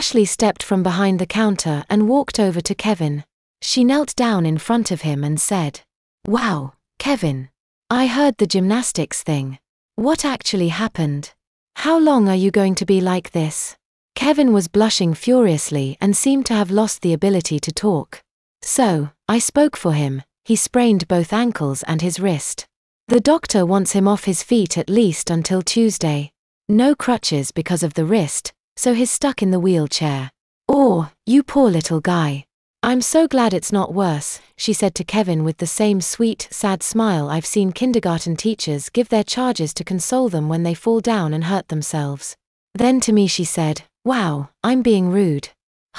Ashley stepped from behind the counter and walked over to Kevin. She knelt down in front of him and said, "Wow, Kevin. I heard the gymnastics thing. What actually happened? How long are you going to be like this?" Kevin was blushing furiously and seemed to have lost the ability to talk. "So, I spoke for him. He sprained both ankles and his wrist. The doctor wants him off his feet at least until Tuesday. No crutches because of the wrist, so he's stuck in the wheelchair. Oh, you poor little guy. I'm so glad it's not worse," she said to Kevin with the same sweet, sad smile I've seen kindergarten teachers give their charges to console them when they fall down and hurt themselves. Then to me she said, "Wow, I'm being rude.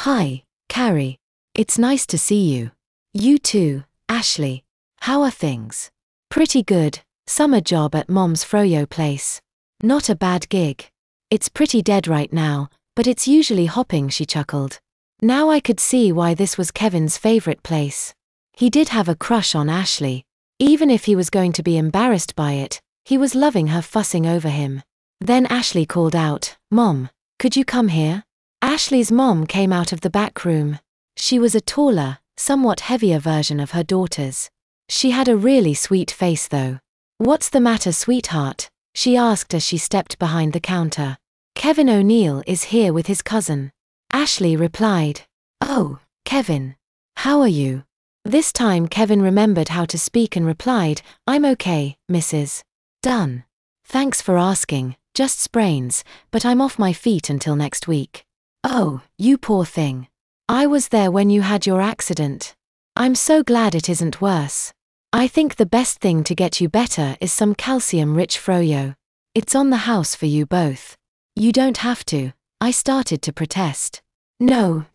Hi, Carrie. It's nice to see you. You too, Ashley. How are things?" "Pretty good. Summer job at Mom's froyo place. Not a bad gig. It's pretty dead right now, but it's usually hopping," she chuckled. Now I could see why this was Kevin's favorite place. He did have a crush on Ashley. Even if he was going to be embarrassed by it, he was loving her fussing over him. Then Ashley called out, "Mom, could you come here?" Ashley's mom came out of the back room. She was a taller, somewhat heavier version of her daughters. She had a really sweet face though. "What's the matter, sweetheart?" she asked as she stepped behind the counter. "Kevin O'Neill is here with his cousin." Ashley replied, "Oh, Kevin. How are you?" This time Kevin remembered how to speak and replied, "I'm okay, Mrs. Dunn. Thanks for asking, just sprains, but I'm off my feet until next week." "Oh, you poor thing. I was there when you had your accident. I'm so glad it isn't worse. I think the best thing to get you better is some calcium-rich froyo. It's on the house for you both. You don't have to." I started to protest. No.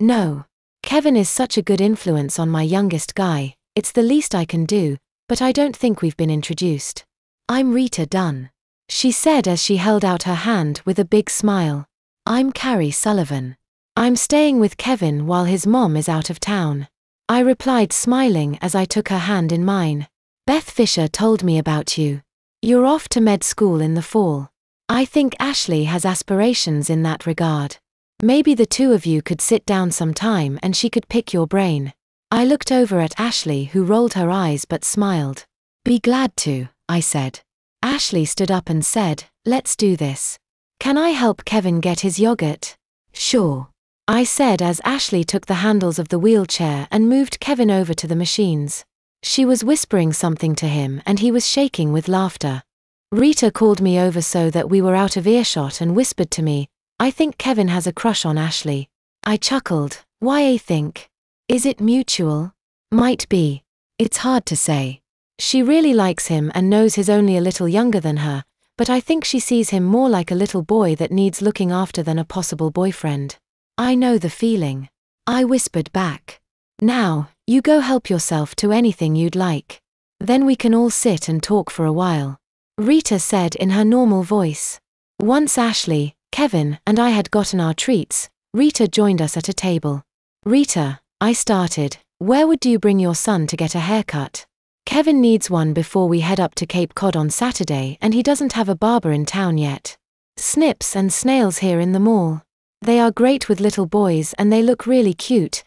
Kevin is such a good influence on my youngest guy, it's the least I can do, but I don't think we've been introduced. I'm Rita Dunn," she said as she held out her hand with a big smile. "I'm Carrie Sullivan. I'm staying with Kevin while his mom is out of town." I replied smiling as I took her hand in mine. "Beth Fisher told me about you. You're off to med school in the fall. I think Ashley has aspirations in that regard. Maybe the two of you could sit down sometime and she could pick your brain." I looked over at Ashley, who rolled her eyes but smiled. "Be glad to," I said. Ashley stood up and said, "Let's do this. Can I help Kevin get his yogurt?" "Sure," I said as Ashley took the handles of the wheelchair and moved Kevin over to the machines. She was whispering something to him and he was shaking with laughter. Rita called me over so that we were out of earshot and whispered to me, "I think Kevin has a crush on Ashley." I chuckled. "Why I think? Is it mutual?" "Might be. It's hard to say. She really likes him and knows he's only a little younger than her, but I think she sees him more like a little boy that needs looking after than a possible boyfriend." "I know the feeling," I whispered back. "Now, you go help yourself to anything you'd like. Then we can all sit and talk for a while," Rita said in her normal voice. Once Ashley, Kevin, and I had gotten our treats, Rita joined us at a table. "Rita," I started, "where would you bring your son to get a haircut? Kevin needs one before we head up to Cape Cod on Saturday and he doesn't have a barber in town yet. Snips and Snails here in the mall. They are great with little boys and they look really cute,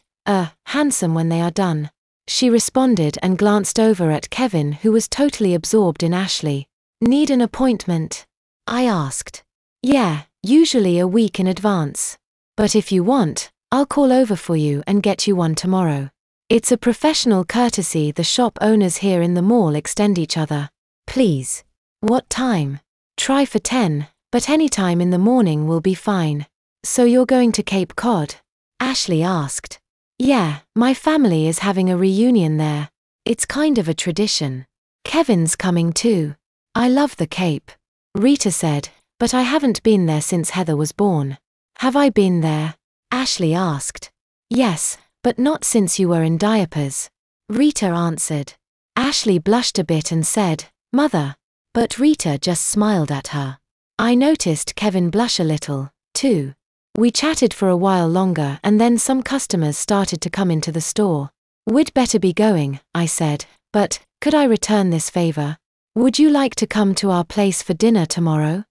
handsome when they are done." She responded and glanced over at Kevin, who was totally absorbed in Ashley. "Need an appointment?" I asked. "Yeah, usually a week in advance. But if you want, I'll call over for you and get you one tomorrow. It's a professional courtesy the shop owners here in the mall extend each other." "Please." "What time?" "Try for 10, but any time in the morning will be fine." "So you're going to Cape Cod?" Ashley asked. "Yeah, my family is having a reunion there. It's kind of a tradition. Kevin's coming too." "I love the Cape," Rita said, "but I haven't been there since Heather was born." "Have I been there?" Ashley asked. "Yes, but not since you were in diapers," Rita answered. Ashley blushed a bit and said, "Mother." But Rita just smiled at her. I noticed Kevin blush a little, too. We chatted for a while longer and then some customers started to come into the store. "We'd better be going," I said, "but could I return this favor? Would you like to come to our place for dinner tomorrow?"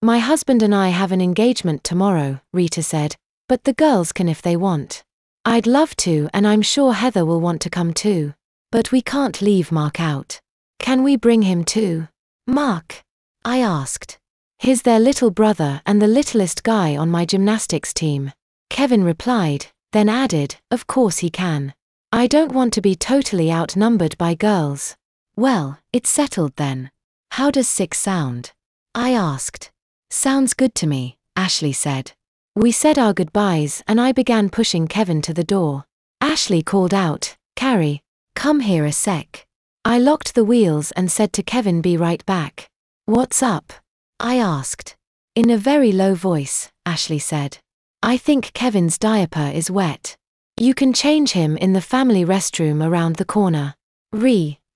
"My husband and I have an engagement tomorrow," Rita said, But the girls can if they want. I'd love to, and I'm sure Heather will want to come too. But we can't leave Mark out. Can we bring him too? Mark? I asked. He's their little brother and the littlest guy on my gymnastics team. Kevin replied, then added, of course he can. I don't want to be totally outnumbered by girls. Well, it's settled then. How does 6 sound? I asked. Sounds good to me, Ashley said. We said our goodbyes and I began pushing Kevin to the door. Ashley called out, Carrie, come here a sec. I locked the wheels and said to Kevin, be right back. What's up? I asked. In a very low voice, Ashley said. I think Kevin's diaper is wet. You can change him in the family restroom around the corner.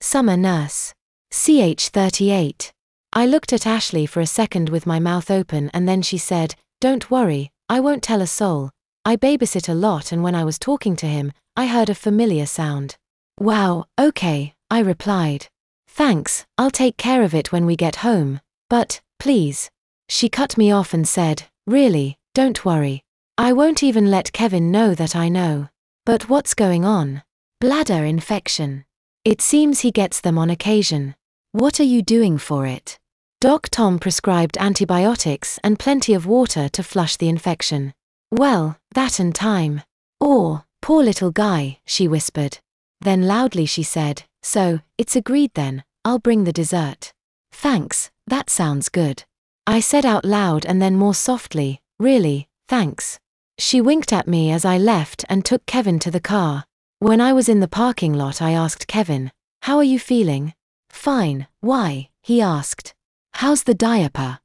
Summer nurse. CH38. I looked at Ashley for a second with my mouth open and then she said, don't worry, I won't tell a soul. I babysit a lot and when I was talking to him, I heard a familiar sound. Wow, okay, I replied. Thanks, I'll take care of it when we get home. But, please. She cut me off and said, really, don't worry. I won't even let Kevin know that I know. But what's going on? Bladder infection. It seems he gets them on occasion. What are you doing for it? Doc Tom prescribed antibiotics and plenty of water to flush the infection. Well, that and time. Oh, poor little guy, she whispered. Then loudly she said, so, it's agreed then, I'll bring the dessert. Thanks, that sounds good. I said out loud and then more softly, really, thanks. She winked at me as I left and took Kevin to the car. When I was in the parking lot I asked Kevin, how are you feeling? Fine, why? He asked. How's the diaper?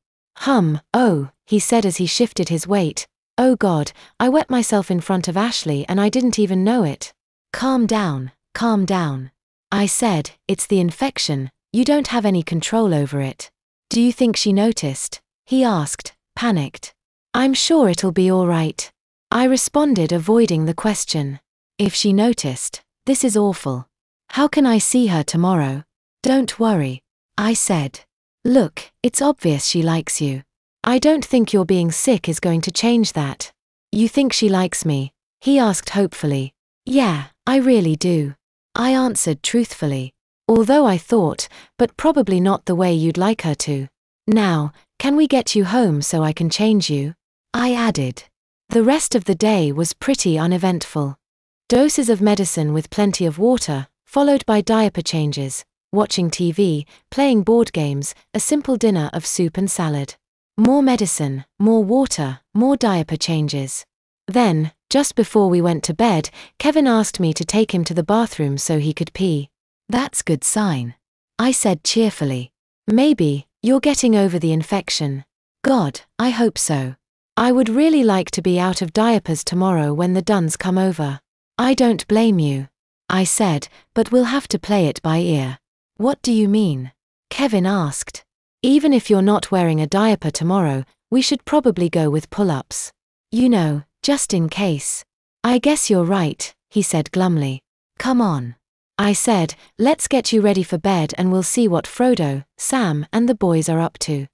Oh, he said as he shifted his weight. Oh God, I wet myself in front of Ashley and I didn't even know it. Calm down, calm down. I said, it's the infection, you don't have any control over it. Do you think she noticed? He asked, panicked. I'm sure it'll be all right. I responded, avoiding the question. If she noticed, this is awful. How can I see her tomorrow? Don't worry. I said. Look, it's obvious she likes you. I don't think your being sick is going to change that. You think she likes me? He asked hopefully. Yeah, I really do. I answered truthfully. Although I thought, but probably not the way you'd like her to. Now, can we get you home so I can change you? I added. The rest of the day was pretty uneventful. Doses of medicine with plenty of water, followed by diaper changes, watching TV, playing board games, a simple dinner of soup and salad. More medicine, more water, more diaper changes. Then, just before we went to bed, Kevin asked me to take him to the bathroom so he could pee. That's good sign. I said cheerfully. Maybe, you're getting over the infection. God, I hope so. I would really like to be out of diapers tomorrow when the Duns come over. I don't blame you. I said, but we'll have to play it by ear. What do you mean? Kevin asked. Even if you're not wearing a diaper tomorrow, we should probably go with pull-ups. You know, just in case. I guess you're right, he said glumly. Come on. I said, let's get you ready for bed and we'll see what Frodo, Sam, and the boys are up to.